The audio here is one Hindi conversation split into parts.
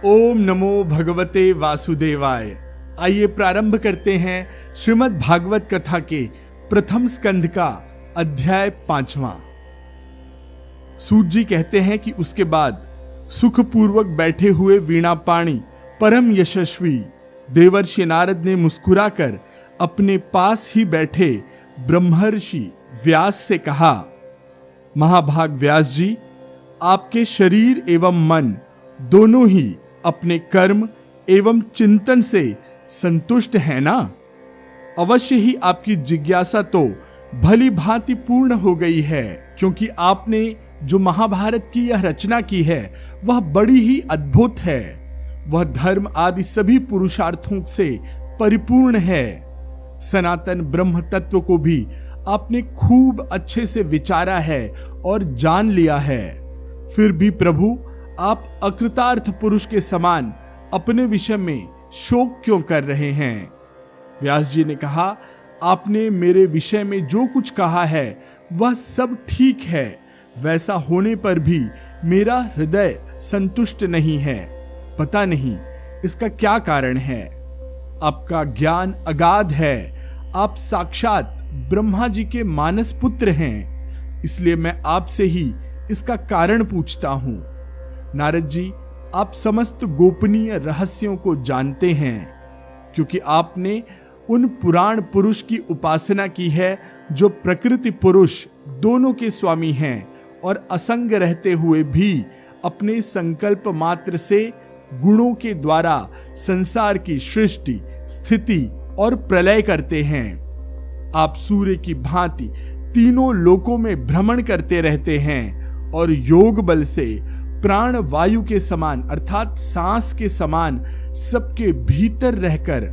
ओम नमो भगवते वासुदेवाय। आइए प्रारंभ करते हैं श्रीमद् भागवत कथा के प्रथम स्कंध का अध्याय 5वां। सूत जी कहते हैं कि उसके बाद सुखपूर्वक बैठे हुए वीणापाणी परम यशस्वी देवर्षि नारद ने मुस्कुराकर अपने पास ही बैठे ब्रह्मर्षि व्यास से कहा, महाभाग व्यास जी, आपके शरीर एवं मन दोनों ही अपने कर्म एवं चिंतन से संतुष्ट है ना? अवश्य ही आपकी जिज्ञासा तो भली भांति पूर्ण हो गई है, क्योंकि आपने जो महाभारत की यह रचना की है वह बड़ी ही अद्भुत है। वह धर्म आदि सभी पुरुषार्थों से परिपूर्ण है। सनातन ब्रह्म तत्व को भी आपने खूब अच्छे से विचारा है और जान लिया है। फिर भी प्रभु, आप अकृतार्थ पुरुष के समान अपने विषय में शोक क्यों कर रहे हैं? व्यास जी ने कहा, आपने मेरे विषय में जो कुछ कहा है वह सब ठीक है, वैसा होने पर भी मेरा हृदय संतुष्ट नहीं है। पता नहीं इसका क्या कारण है। आपका ज्ञान अगाध है, आप साक्षात ब्रह्मा जी के मानस पुत्र हैं, इसलिए मैं आपसे ही इसका कारण पूछता हूं। नारद जी, आप समस्त गोपनीय रहस्यों को जानते हैं, क्योंकि आपने उन पुराण पुरुष की उपासना की है जो प्रकृति पुरुष दोनों के स्वामी हैं और असंग रहते हुए भी अपने संकल्प मात्र से गुणों के द्वारा संसार की सृष्टि, स्थिति और प्रलय करते हैं। आप सूर्य की भांति तीनों लोकों में भ्रमण करते रहते हैं और योग बल से प्राण वायु के समान अर्थात सांस के समान सबके भीतर रहकर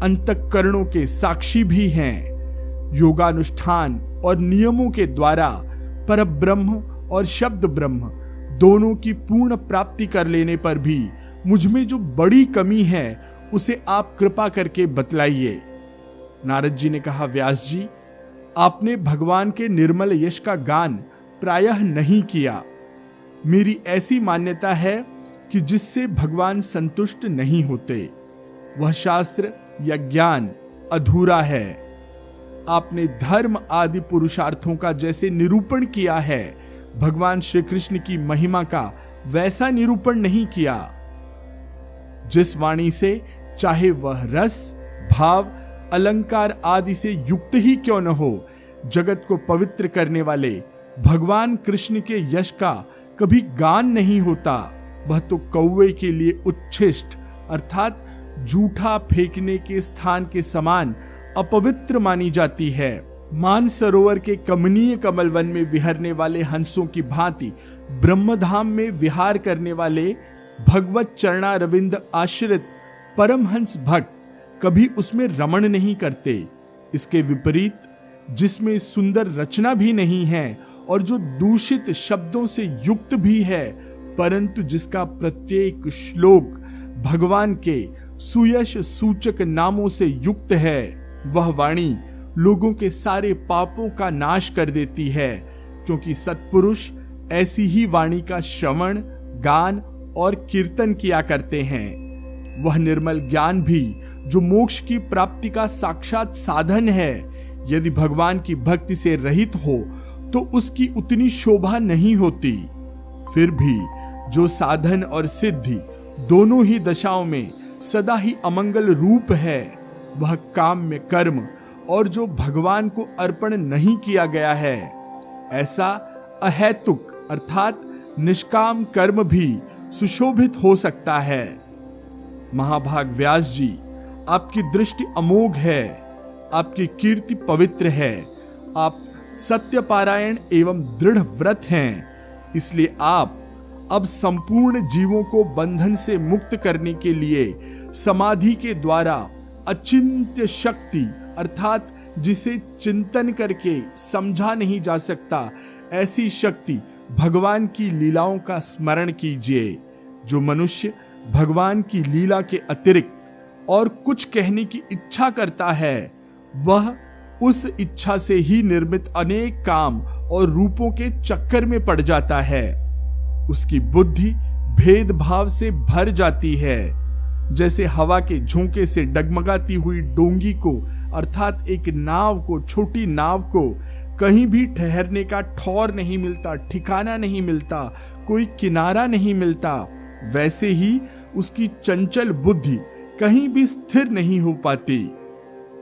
अंतःकरणों के साक्षी भी हैं। योगानुष्ठान और नियमों के द्वारा परब्रह्म और शब्द ब्रह्म दोनों की पूर्ण प्राप्ति कर लेने पर भी मुझमें जो बड़ी कमी है उसे आप कृपा करके बतलाइए। नारद जी ने कहा, व्यास जी, आपने भगवान के निर्मल यश का गान प्रायः नहीं किया। मेरी ऐसी मान्यता है कि जिससे भगवान संतुष्ट नहीं होते वह शास्त्र या ज्ञान अधूरा है। आपने धर्म आदि पुरुषार्थों का जैसे निरूपण किया है, भगवान श्री कृष्ण की महिमा का वैसा निरूपण नहीं किया। जिस वाणी से चाहे वह रस, भाव, अलंकार आदि से युक्त ही क्यों न हो, जगत को पवित्र करने वाले भगवान कृष्ण के यश का कभी गान नहीं होता, वह तो कौवे के लिए उच्छिष्ट अर्थात जूठा फेंकने के स्थान के समान अपवित्र मानी जाती है। मानसरोवर के कमनीय कमलवन में विहरने वाले हंसों की भांति ब्रह्मधाम में विहार करने वाले भगवत चरणारविंद आश्रित परमहंस भक्त कभी उसमें रमण नहीं करते। इसके विपरीत, जिसमें सुंदर रचना भी नहीं है और जो दूषित शब्दों से युक्त भी है, परंतु जिसका प्रत्येक श्लोक भगवान के सुयश सूचक नामों से युक्त है, वह वाणी लोगों के सारे पापों का नाश कर देती है, क्योंकि सत्पुरुष ऐसी ही वाणी का श्रवण, गान और कीर्तन किया करते हैं। वह निर्मल ज्ञान भी जो मोक्ष की प्राप्ति का साक्षात साधन है, यदि भगवान की भक्ति से रहित हो तो उसकी उतनी शोभा नहीं होती। फिर भी जो साधन और सिद्धि दोनों ही दशाओं में सदा ही अमंगल रूप है, वह काम में कर्म और जो भगवान को अर्पण नहीं किया गया है, ऐसा अहैतुक अर्थात निष्काम कर्म भी सुशोभित हो सकता है। महाभाग व्यास जी, आपकी दृष्टि अमोघ है, आपकी कीर्ति पवित्र है, आप सत्यपारायण एवं दृढ़ व्रत हैं, इसलिए आप अब संपूर्ण जीवों को बंधन से मुक्त करने के लिए समाधि के द्वारा अचिंत्य शक्ति अर्थात जिसे चिंतन करके समझा नहीं जा सकता, ऐसी शक्ति भगवान की लीलाओं का स्मरण कीजिए। जो मनुष्य भगवान की लीला के अतिरिक्त और कुछ कहने की इच्छा करता है, वह उस इच्छा से ही निर्मित अनेक काम और रूपों के चक्कर में पड़ जाता है। उसकी बुद्धि भेदभाव से भर जाती है। जैसे हवा के झोंके से डगमगाती हुई डोंगी को, अर्थात एक नाव को, छोटी नाव को कहीं भी ठहरने का ठौर नहीं मिलता, ठिकाना नहीं मिलता, कोई किनारा नहीं मिलता, वैसे ही उसकी चंचल बुद्धि कहीं भी स्थिर नहीं हो पाती।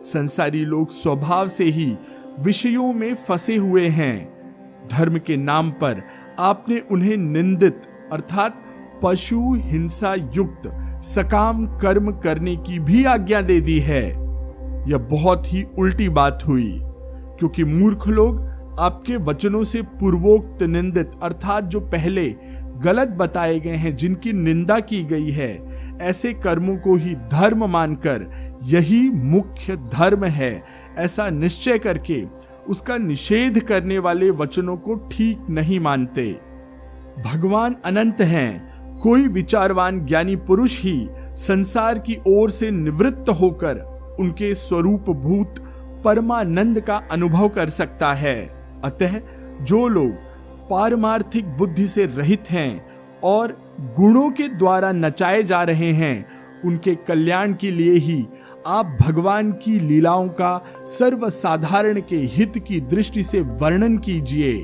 संसारी लोग स्वभाव से ही विषयों में फंसे हुए हैं। धर्म के नाम पर आपने उन्हें निंदित अर्थात पशु हिंसा युक्त सकाम कर्म करने की भी आज्ञा दे दी है। यह बहुत ही उल्टी बात हुई, क्योंकि मूर्ख लोग आपके वचनों से पूर्वोक्त निंदित अर्थात जो पहले गलत बताए गए हैं, जिनकी निंदा की गई है, ऐसे कर्मों को ही धर्म मानकर यही मुख्य धर्म है ऐसा निश्चय करके उसका निषेध करने वाले वचनों को ठीक नहीं मानते। भगवान अनंत हैं। कोई विचारवान ज्ञानी पुरुष ही संसार की ओर से निवृत्त होकर उनके स्वरूप भूत परमानंद का अनुभव कर सकता है। अतः जो लोग पारमार्थिक बुद्धि से रहित हैं और गुणों के द्वारा नचाए जा रहे हैं, उनके कल्याण के लिए ही आप भगवान की लीलाओं का सर्वसाधारण के हित की दृष्टि से वर्णन कीजिए।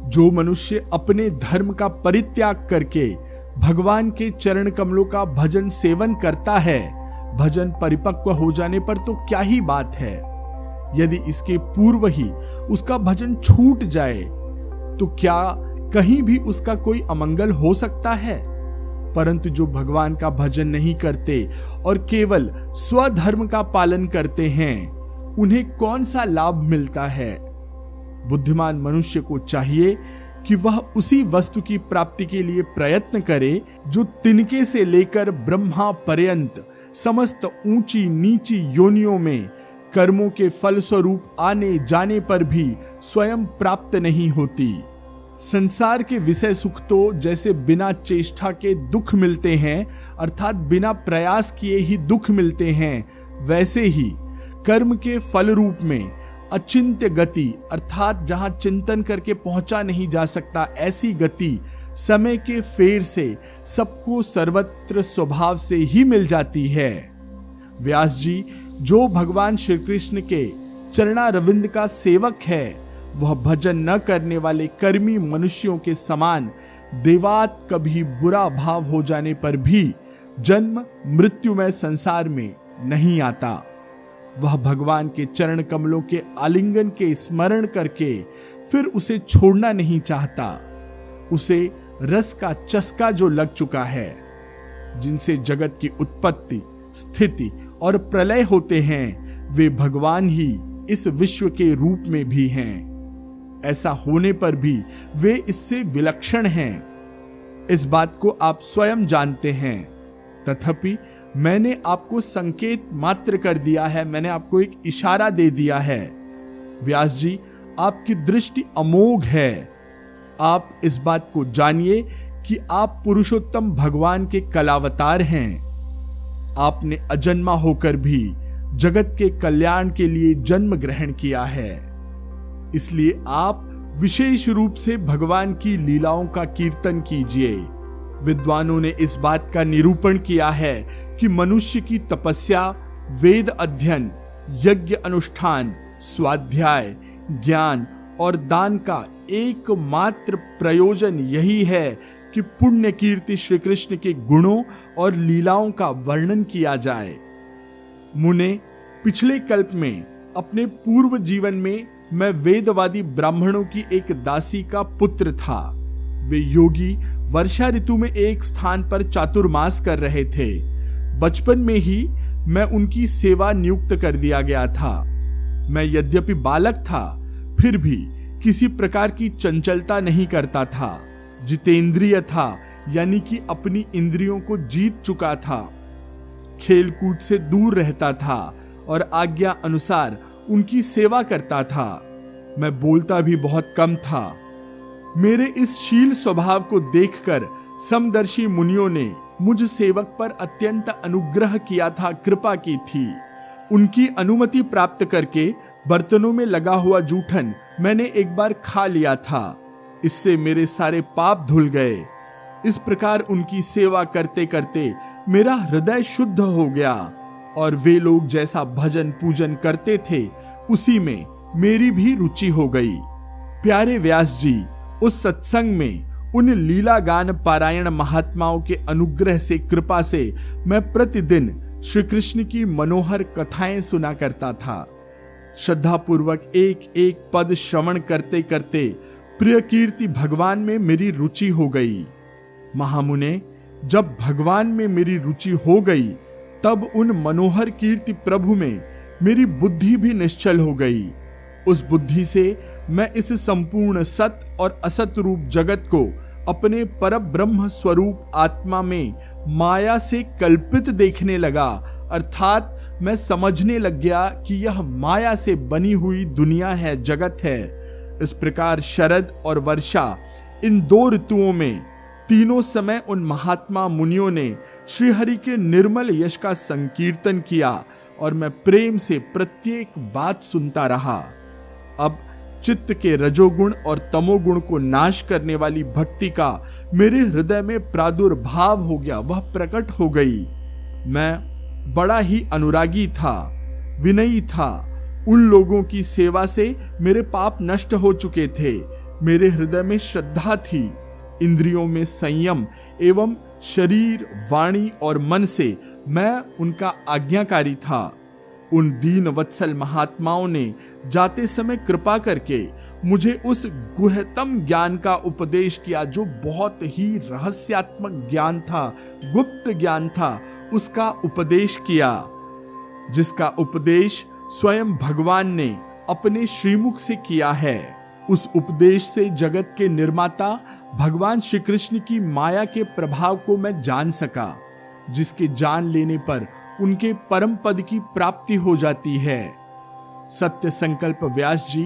जो मनुष्य अपने धर्म का परित्याग करके भगवान के चरण कमलों का भजन सेवन करता है, भजन परिपक्व हो जाने पर तो क्या ही बात है। यदि इसके पूर्व ही उसका भजन छूट जाए तो क्या कहीं भी उसका कोई अमंगल हो सकता है। परंतु जो भगवान का भजन नहीं करते और केवल स्वधर्म का पालन करते हैं, उन्हें कौन सा लाभ मिलता है। बुद्धिमान मनुष्य को चाहिए कि वह उसी वस्तु की प्राप्ति के लिए प्रयत्न करे जो तिनके से लेकर ब्रह्मा पर्यंत समस्त ऊंची नीची योनियों में कर्मों के फलस्वरूप आने जाने पर भी स्वयं प्राप्त नहीं होती। संसार के विषय सुख तो जैसे बिना चेष्टा के दुख मिलते हैं, अर्थात बिना प्रयास किए ही दुख मिलते हैं, वैसे ही कर्म के फल रूप में अचिंत्य गति अर्थात जहां चिंतन करके पहुंचा नहीं जा सकता, ऐसी गति समय के फेर से सबको सर्वत्र स्वभाव से ही मिल जाती है। व्यास जी जो भगवान श्री कृष्ण के चरणारविंद का सेवक है, वह भजन न करने वाले कर्मी मनुष्यों के समान देवात कभी बुरा भाव हो जाने पर भी जन्म मृत्युमय संसार में नहीं आता। वह भगवान के चरण कमलों के आलिंगन के स्मरण करके फिर उसे छोड़ना नहीं चाहता। उसे रस का चस्का जो लग चुका है, जिनसे जगत की उत्पत्ति स्थिति और प्रलय होते हैं, वे भगवान ही इस विश्व के रूप में भी हैं। ऐसा होने पर भी वे इससे विलक्षण हैं। इस बात को आप स्वयं जानते हैं। तथापि मैंने आपको संकेत मात्र कर दिया है, मैंने आपको एक इशारा दे दिया है। व्यास जी आपकी दृष्टि अमोघ है। आप इस बात को जानिए कि आप पुरुषोत्तम भगवान के कलावतार हैं। आपने अजन्मा होकर भी जगत के कल्याण के लिए जन्म ग्रहण किया है। इसलिए आप विशेष रूप से भगवान की लीलाओं का कीर्तन कीजिए। विद्वानों ने इस बात का निरूपण किया है कि मनुष्य की तपस्या, वेद अध्ययन, यज्ञ अनुष्ठान, स्वाध्याय, ज्ञान और दान का एकमात्र प्रयोजन यही है कि पुण्य कीर्ति श्री कृष्ण के गुणों और लीलाओं का वर्णन किया जाए। मुने, पिछले कल्प में अपने पूर्व जीवन में मैं वेदवादी ब्राह्मणों की एक दासी का पुत्र था। वे योगी वर्षा ऋतु में एक स्थान पर चातुर्मास कर रहे थे। बचपन में ही मैं उनकी सेवा नियुक्त कर दिया गया था। मैं यद्यपि बालक था, फिर भी किसी प्रकार की चंचलता नहीं करता था। जितेंद्रिय था, यानी कि अपनी इंद्रियों को जीत चुका था। खेल कूद से दूर रहता था और आज्ञा अनुसार उनकी सेवा करता था। मैं बोलता भी बहुत कम था। मेरे इस शील स्वभाव को देखकर समदर्शी मुनियों ने मुझ सेवक पर अत्यंत अनुग्रह किया था, कृपा की थी। उनकी अनुमति प्राप्त करके बर्तनों में लगा हुआ जूठन मैंने एक बार खा लिया था। इससे मेरे सारे पाप धुल गए। इस प्रकार उनकी सेवा करते करते मेरा हृदय शुद्ध हो गया और वे लोग जैसा भजन पूजन करते थे उसी में मेरी भी रुचि हो गई। प्यारे व्यास जी, उस सत्संग में उन लीला गान पारायण महात्माओं के अनुग्रह से, कृपा से मैं प्रतिदिन श्री कृष्ण की मनोहर कथाएं सुना करता था। श्रद्धा पूर्वक एक एक पद श्रवण करते करते प्रिय कीर्ति भगवान में मेरी रुचि हो गई। महामुने, जब भगवान में मेरी रुचि हो गई तब उन मनोहर कीर्ति प्रभु में मेरी बुद्धि भी निश्चल हो गई। उस बुद्धि से मैं इस संपूर्ण सत और असत रूप जगत को अपने परब्रह्म स्वरूप आत्मा में माया से कल्पित देखने लगा, अर्थात मैं समझने लग गया कि यह माया से बनी हुई दुनिया है, जगत है। इस प्रकार शरद और वर्षा, इन दो ऋतुओं में तीनों समय उन महात्मा मुनियों ने श्रीहरि के निर्मल यश का संकीर्तन किया और मैं प्रेम से प्रत्येक बात सुनता रहा। अब चित्त के रजोगुण और तमोगुण को नाश करने वाली भक्ति का मेरे हृदय में प्रादुर्भाव हो गया, वह प्रकट हो गई। मैं बड़ा ही अनुरागी था, विनयी था। उन लोगों की सेवा से मेरे पाप नष्ट हो चुके थे। मेरे हृदय में श्रद्धा थी, इंद्रियों में संयम एवं शरीर, वाणी और मन से मैं उनका आज्ञाकारी था। उन दीन वत्सल महात्माओं ने जाते समय कृपा करके मुझे उस गुह्यतम ज्ञान का उपदेश किया, जो बहुत ही रहस्यात्मक ज्ञान था, गुप्त ज्ञान था, उसका उपदेश किया, जिसका उपदेश स्वयं भगवान ने अपने श्रीमुख से किया है। उस उपदेश से जगत के निर्माता भगवान श्री कृष्ण की माया के प्रभाव को मैं जान सका, जिसके जान लेने पर उनके परम पद की प्राप्ति हो जाती है। सत्य संकल्प व्यास जी,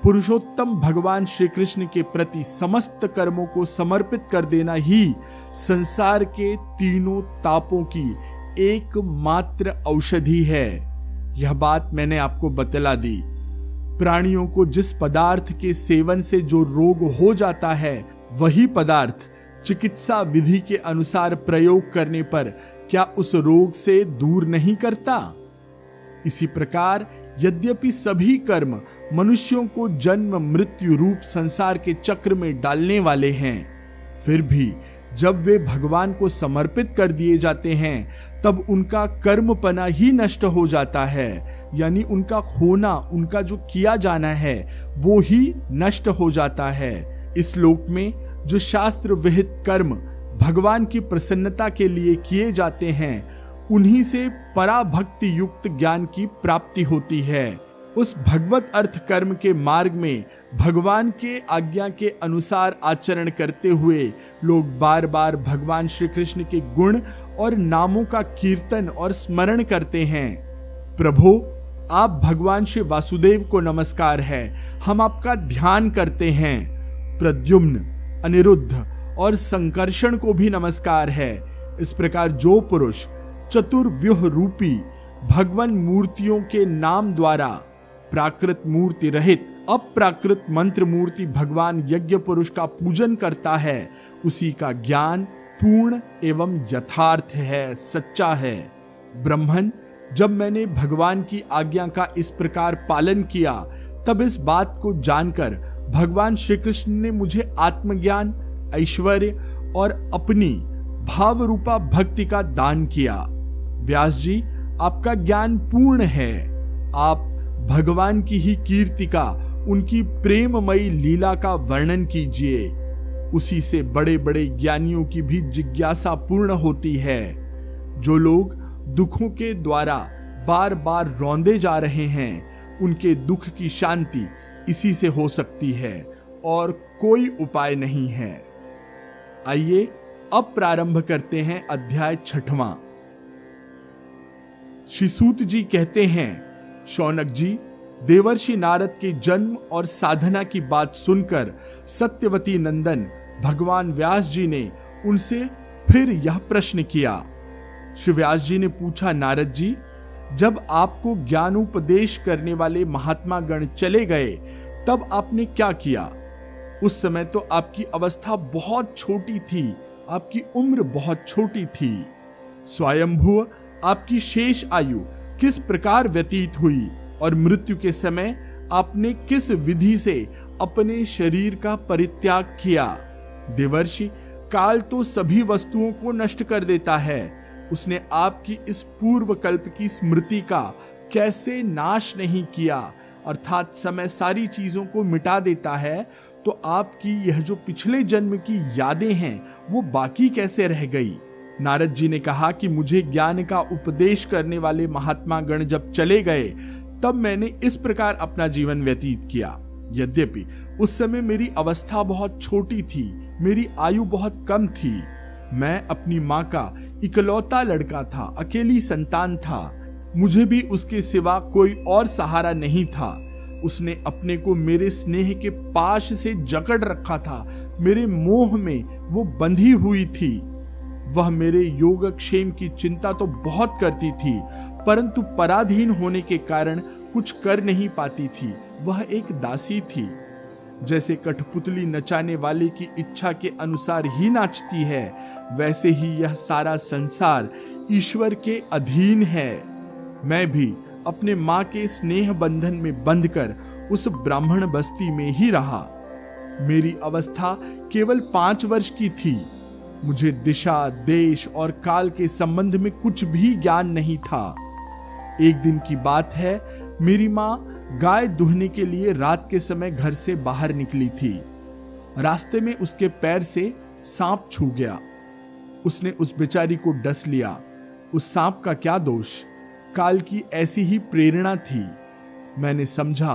पुरुषोत्तम भगवान श्री कृष्ण के प्रति समस्त कर्मों को समर्पित कर देना ही संसार के तीनों तापों की एकमात्र औषधि है। यह बात मैंने आपको बतला दी। प्राणियों को जिस पदार्थ के सेवन से जो रोग हो जाता है, वही पदार्थ चिकित्सा विधि के अनुसार प्रयोग करने पर क्या उस रोग से दूर नहीं करता? इसी प्रकार यद्यपि सभी कर्म मनुष्यों को जन्म मृत्यु रूप संसार के चक्र में डालने वाले हैं, फिर भी जब वे भगवान को समर्पित कर दिए जाते हैं तब उनका कर्मपना ही नष्ट हो जाता है, यानी उनका होना, उनका जो किया जाना है वो ही नष्ट हो जाता है। इस लोक में जो शास्त्र विहित कर्म भगवान की प्रसन्नता के लिए किए जाते हैं, उन्हीं से पराभक्ति युक्त ज्ञान की प्राप्ति होती है। उस भगवत अर्थ कर्म के मार्ग में भगवान के आज्ञा के अनुसार आचरण करते हुए लोग बार बार भगवान श्री कृष्ण के गुण और नामों का कीर्तन और स्मरण करते हैं। प्रभु, आप भगवान श्री वासुदेव को नमस्कार है, हम आपका ध्यान करते हैं। प्रद्युम्न, अनिरुद्ध और संकर्षण को भी नमस्कार है। इस प्रकार जो पुरुष चतुर्व्यूह रूपी भगवान मूर्तियों के नाम द्वारा प्राकृत मूर्ति रहित अप्राकृत मंत्र मूर्ति भगवान यज्ञ पुरुष का पूजन करता है, उसी का ज्ञान पूर्ण एवं यथार्थ है, सच्चा है। ब्रह्मन, जब मैंने भगवान की आज्ञा का इस प्रकार पालन किया, तब इस बात को जानकर भगवान श्री कृष्ण ने मुझे आत्मज्ञान, ऐश्वर्य और अपनी भाव रूपा भक्ति का दान किया। व्यास जी, आपका ज्ञान पूर्ण है। आप भगवान की ही कीर्ति का, उनकी प्रेममयी लीला का वर्णन कीजिए। उसी से बड़े बड़े ज्ञानियों की भी जिज्ञासा पूर्ण होती है। जो लोग दुखों के द्वारा बार बार रौंदे जा रहे हैं, उनके दुख की शांति इसी से हो सकती है और कोई उपाय नहीं है। आइए अब प्रारंभ करते हैं अध्याय 6वां। श्री सूत जी कहते हैं, शौनक जी, देवर्षि नारद के जन्म और साधना की बात सुनकर सत्यवती नंदन भगवान व्यास जी ने उनसे फिर यह प्रश्न किया। श्री व्यास जी ने पूछा, नारद जी, जब आपको ज्ञानोपदेश करने वाले महात्मा गण चले गए तब आपने क्या किया? उस समय तो आपकी अवस्था बहुत छोटी थी, आपकी उम्र बहुत छोटी थी। स्वयंभू आपकी शेष आयु किस प्रकार व्यतीत हुई और मृत्यु के समय आपने किस विधि से अपने शरीर का परित्याग किया। देवर्षि, काल तो सभी वस्तुओं को नष्ट कर देता है, उसने आपकी इस पूर्व कल्प की स्मृति का कैसे नाश नहीं किया, अर्थात समय सारी चीजों को मिटा देता है, तो आपकी यह जो पिछले जन्म की यादें हैं वो बाकी कैसे रह गई। नारद जी ने कहा कि मुझे ज्ञान का उपदेश करने वाले महात्मा गण जब चले गए तब मैंने इस प्रकार अपना जीवन व्यतीत किया। यद्यपि उस समय मेरी अवस्था बहुत छोटी थी, मेरी आयु बहुत कम थी। मैं अपनी माँ का इकलौता लड़का था, अकेली संतान था। मुझे भी उसके सिवा कोई और सहारा नहीं था। उसने अपने को मेरे स्नेह के पाश से जकड़ रखा था, मेरे मोह में वो बंधी हुई थी। वह मेरे योगक्षेम की चिंता तो बहुत करती थी, परंतु पराधीन होने के कारण कुछ कर नहीं पाती थी। वह एक दासी थी। जैसे कठपुतली नचाने वाले की इच्छा के अनुसार ही नाचती है, वैसे ही यह सारा संसार ईश्वर के अधीन है। मैं भी अपने माँ के स्नेह बंधन में बंधकर उस ब्राह्मण बस्ती में ही रहा। मेरी अवस्था केवल 5 वर्ष की थी। मुझे दिशा, देश और काल के संबंध में कुछ भी ज्ञान नहीं था। एक दिन की बात है, मेरी माँ गाय दुहने के लिए रात के समय घर से बाहर निकली थी। रास्ते में उसके पैर से सांप छू गया। उसने उस बेचारी को डस लिया। उस सांप का क्या दोष, काल की ऐसी ही प्रेरणा थी। मैंने समझा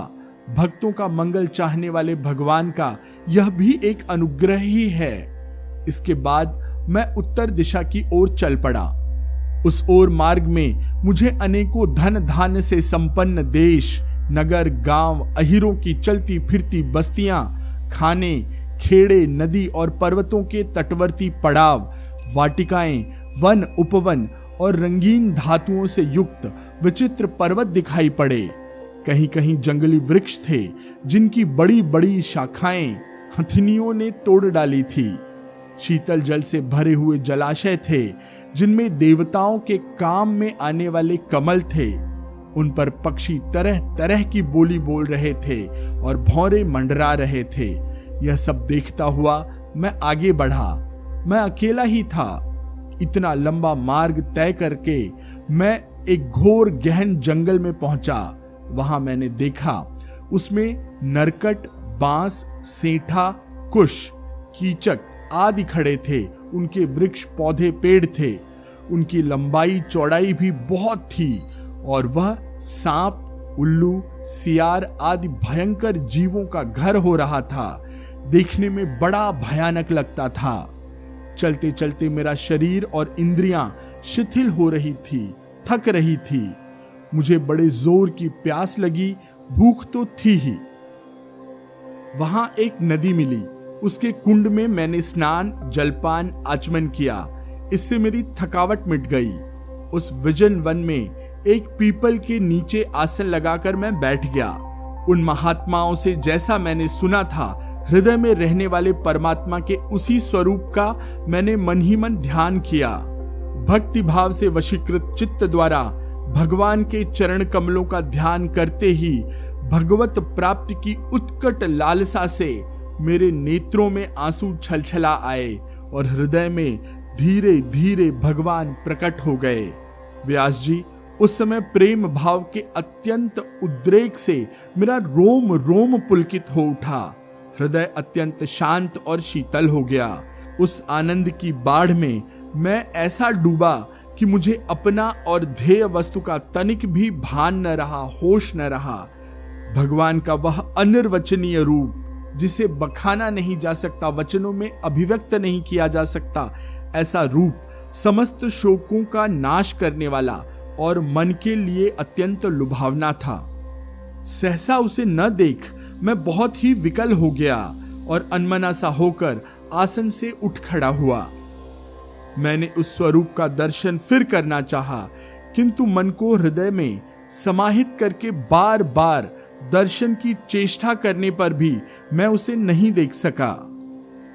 भक्तों का मंगल चाहने वाले भगवान का यह भी एक अनुग्रह ही है। इसके बाद मैं उत्तर दिशा की ओर चल पड़ा। उस ओर मार्ग में मुझे अनेकों धन धान्य से संपन्न देश, नगर, गांव, अहिरों की चलती फिरती बस्तियां, खाने, खेड़े, नदी और पर्वतों के तटवर्ती पड़ाव, वाटिकाएं, वन, उपवन और रंगीन धातुओं से युक्त विचित्र पर्वत दिखाई पड़े। कहीं कहीं जंगली वृक्ष थे जिनकी बड़ी बड़ी शाखाएं हथिनियों ने तोड़ डाली थी। शीतल जल से भरे हुए जलाशय थे जिनमें देवताओं के काम में आने वाले कमल थे। उन पर पक्षी तरह तरह की बोली बोल रहे थे और भौरे मंडरा रहे थे। यह सब देखता हुआ मैं आगे बढ़ा। मैं अकेला ही था। इतना लंबा मार्ग तय करके मैं एक घोर गहन जंगल में पहुंचा। वहां मैंने देखा उसमें नरकट, बांस, सेठा, कुश, कीचक आदि खड़े थे। उनके वृक्ष, पौधे, पेड़ थे। उनकी लंबाई चौड़ाई भी बहुत थी और वह सांप, उल्लू, सियार आदि भयंकर जीवों का घर हो रहा था। देखने में बड़ा भयानक लगता था। चलते चलते मेरा शरीर और इंद्रियां शिथिल हो रही थी, थक रही थी। मुझे बड़े जोर की प्यास लगी, भूख तो थी ही। वहां एक नदी मिली। उसके कुंड में मैंने स्नान, जलपान, आचमन किया। इससे मेरी थकावट मिट गई। उस विजन वन में एक पीपल के नीचे आसन लगाकर मैं बैठ गया। उन महात्माओं से जैसा मैंने सुना था, हृदय में रहने वाले परमात्मा के उसी स्वरूप का मैंने मन ही मन ध्यान किया। भक्ति भाव से वशीकृत चित्त द्वारा भगवान के चरण कमलों का ध्यान करते ही भगवत प्राप्ति की उत्कट लालसा से मेरे नेत्रों में आंसू छलछला आए और हृदय में धीरे धीरे भगवान प्रकट हो गए। व्यास जी, उस समय प्रेम भाव के अत्यंत उद्रेक से मेरा रोम रोम पुलकित हो उठा। हृदय अत्यंत शांत और शीतल हो गया। उस आनंद की बाढ़ में मैं ऐसा डूबा कि मुझे अपना और ध्येय वस्तु का तनिक भी भान न रहा, होश न रहा। भगवान का वह अनिर्वचनीय रूप जिसे बखाना नहीं जा सकता, वचनों में अभिव्यक्त नहीं किया जा सकता, ऐसा रूप समस्त शोकों का नाश करने वाला और मन के लिए अत्यंत लुभावना था। सहसा उसे न देख मैं बहुत ही विकल हो गया और अनमना सा होकर आसन से उठ खड़ा हुआ। मैंने उस स्वरूप का दर्शन फिर करना चाहा, किंतु मन को हृदय में समाहित करके बार बार दर्शन की चेष्टा करने पर भी मैं उसे नहीं देख सका।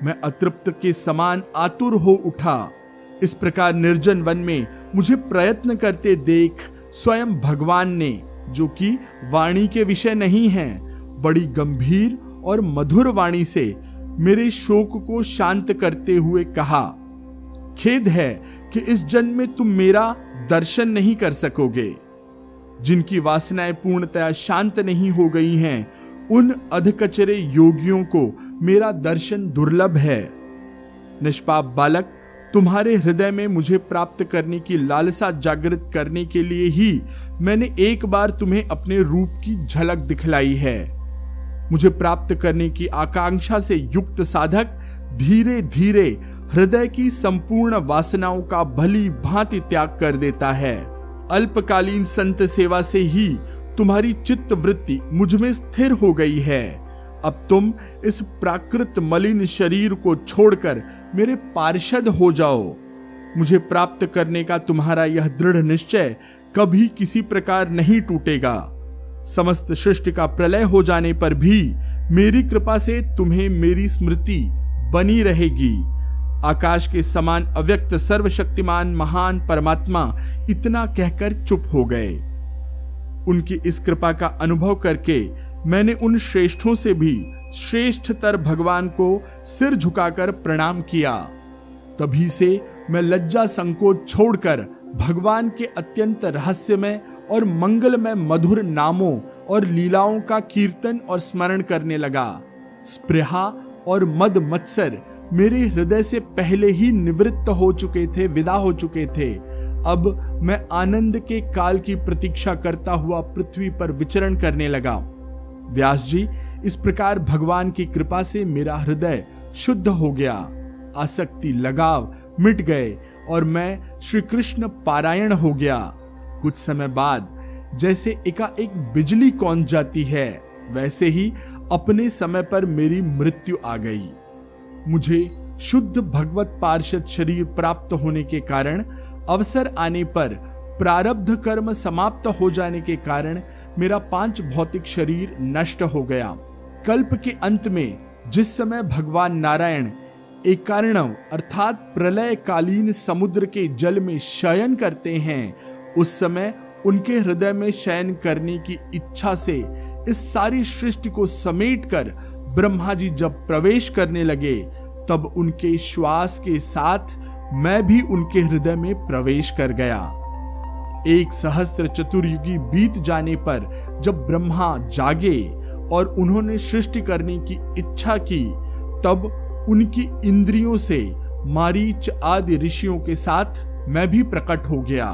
मैं अतृप्त के समान आतुर हो उठा। इस प्रकार निर्जन वन में मुझे प्रयत्न करते देख स्वयं भगवान ने, जो कि वाणी के विषय नहीं है, बड़ी गंभीर और मधुर वाणी से मेरे शोक को शांत करते हुए कहा, खेद है कि इस जन्म में तुम मेरा दर्शन नहीं कर सकोगे। जिनकी वासनाएं पूर्णतया शांत नहीं हो गई हैं, उन अधकचरे योगियों को मेरा दर्शन दुर्लभ है। निष्पाप बालक, तुम्हारे हृदय में मुझे प्राप्त करने की लालसा जागृत करने के लिए ही मैंने एक बार तुम्हें अपने रूप की झलक दिखलाई है। मुझे प्राप्त करने की आकांक्षा से युक्त साधक धीरे धीरे हृदय की संपूर्ण वासनाओं का भली भांति त्याग कर देता है। अल्पकालीन संत सेवा से ही तुम्हारी चित्त वृत्ति मुझ में स्थिर हो गई है। अब तुम इस प्राकृत मलिन शरीर को छोड़कर मेरे पार्षद हो जाओ। मुझे प्राप्त करने का तुम्हारा यह दृढ़ निश्चय कभी किसी प्रकार नहीं टूटेगा। समस्त सृष्टि का प्रलय हो जाने पर भी मेरी कृपा से तुम्हें मेरी स्मृति बनी रहेगी। आकाश के समान अव्यक्त सर्वशक्तिमान महान परमात्मा इतना कहकर चुप हो गए। उनकी इस कृपा का अनुभव करके मैंने उन श्रेष्ठों से भी श्रेष्ठतर भगवान को सिर झुकाकर प्रणाम किया। तभी से मैं लज्जा संकोच छोड़कर भगवान के अत्यंत रहस्यमय और मंगलमय मधुर नामों और लीलाओं का कीर्तन और स्मरण करने लगा। स्पृहा और मद मत्सर मेरे हृदय से पहले ही निवृत्त हो चुके थे, विदा हो चुके थे। अब मैं आनंद के काल की प्रतीक्षा करता हुआ पृथ्वी पर विचरण करने लगा। व्यास जी, इस प्रकार भगवान की कृपा से मेरा हृदय शुद्ध हो गया, आसक्ति लगाव मिट गए और मैं श्री कृष्ण पारायण हो गया। कुछ समय बाद जैसे एकाएक बिजली कौंध जाती है, वैसे ही अपने समय पर मेरी मृत्यु आ गई। मुझे शुद्ध भगवत पार्षद शरीर प्राप्त होने के कारण, अवसर आने पर प्रारब्ध कर्म समाप्त हो जाने के कारण मेरा 5 भौतिक शरीर नष्ट हो गया। कल्प के अंत में जिस समय भगवान नारायण एकार्णव अर्थात प्रलय कालीन समुद्र के जल में शयन करते हैं, उस समय उनके हृदय में शयन करने की इच्छा से इस सारी सृष्टि को समेटकर ब्रह्मा जी जब प्रवेश करने लगे, तब उनके श्वास के साथ मैं भी उनके हृदय में प्रवेश कर गया। 1 सहस्त्र चतुर्युगी बीत जाने पर जब ब्रह्मा जागे और उन्होंने सृष्टि करने की इच्छा की, तब उनकी इंद्रियों से मारीच आदि ऋषियों के साथ मैं भी प्रकट हो गया।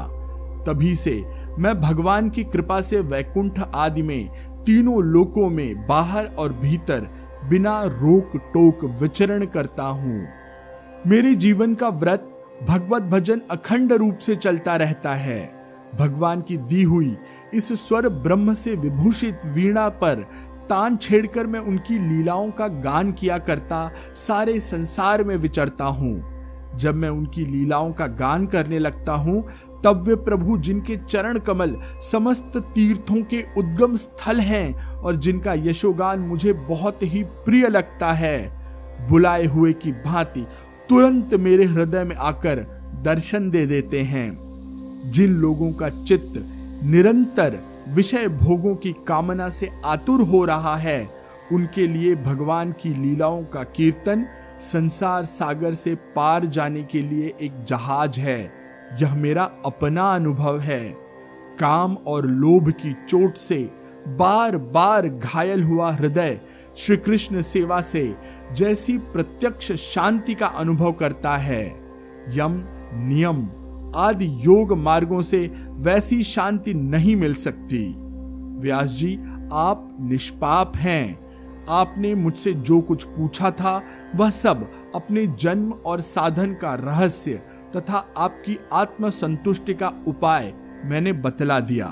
तभी से मैं भगवान की कृपा से वैकुंठ आदि में तीनों लोकों में बाहर और भीतर बिना रोक टोक विचरण करता हूँ। मेरे जीवन का व्रत भगवत भजन अखंड रूप से चलता रहता है। भगवान की दी हुई इस स्वर ब्रह्म से विभूषित वीणा पर तान छेड़कर मैं उनकी लीलाओं का गान किया करता सारे संसार में विचरता हूँ। जब मैं उनकी लीलाओं का गान करने लगता हूँ, तब वे प्रभु जिनके चरण कमल समस्त तीर्थों के उद्गम स्थल हैं और जिनका यशोगान मुझे बहुत ही प्रिय लगता है, बुलाए हुए की भांति तुरंत मेरे हृदय में आकर दर्शन दे देते हैं। जिन लोगों का चित्त निरंतर विषय भोगों की कामना से आतुर हो रहा है, उनके लिए भगवान की लीलाओं का कीर्तन संसार सागर से पार जाने के लिए एक जहाज है। यह मेरा अपना अनुभव है। काम और लोभ की चोट से बार बार घायल हुआ हृदय श्री कृष्ण सेवा से जैसी प्रत्यक्ष शांति का अनुभव करता है, यम नियम आदि योग मार्गों से वैसी शांति नहीं मिल सकती। व्यास जी, आप निष्पाप हैं। आपने मुझसे जो कुछ पूछा था वह सब अपने जन्म और साधन का रहस्य तथा आपकी आत्म संतुष्टि का उपाय मैंने बतला दिया।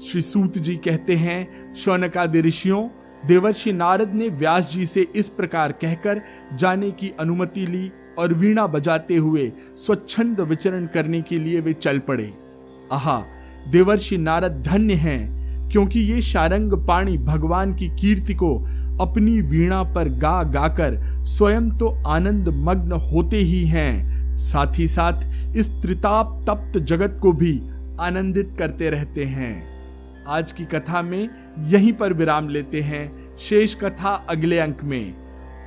श्री सूत जी कहते हैं, शौनकादि ऋषियों, देवर्षि नारद ने व्यास जी से इस प्रकार कहकर जाने की अनुमति ली और वीणा बजाते हुए स्वच्छंद विचरण करने के लिए वे चल पड़े। आहा, देवर्षि नारद धन्य हैं, क्योंकि ये शारंग पाणी भगवान की कीर्ति को अपनी वीणा पर गा गाकर स्वयं तो आनंद मग्न होते ही हैं, साथ ही साथ इस त्रिताप तप्त जगत को भी आनंदित करते रहते हैं। आज की कथा में यहीं पर विराम लेते हैं। शेष कथा अगले अंक में।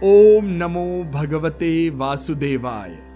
ओम नमो भगवते वासुदेवाय।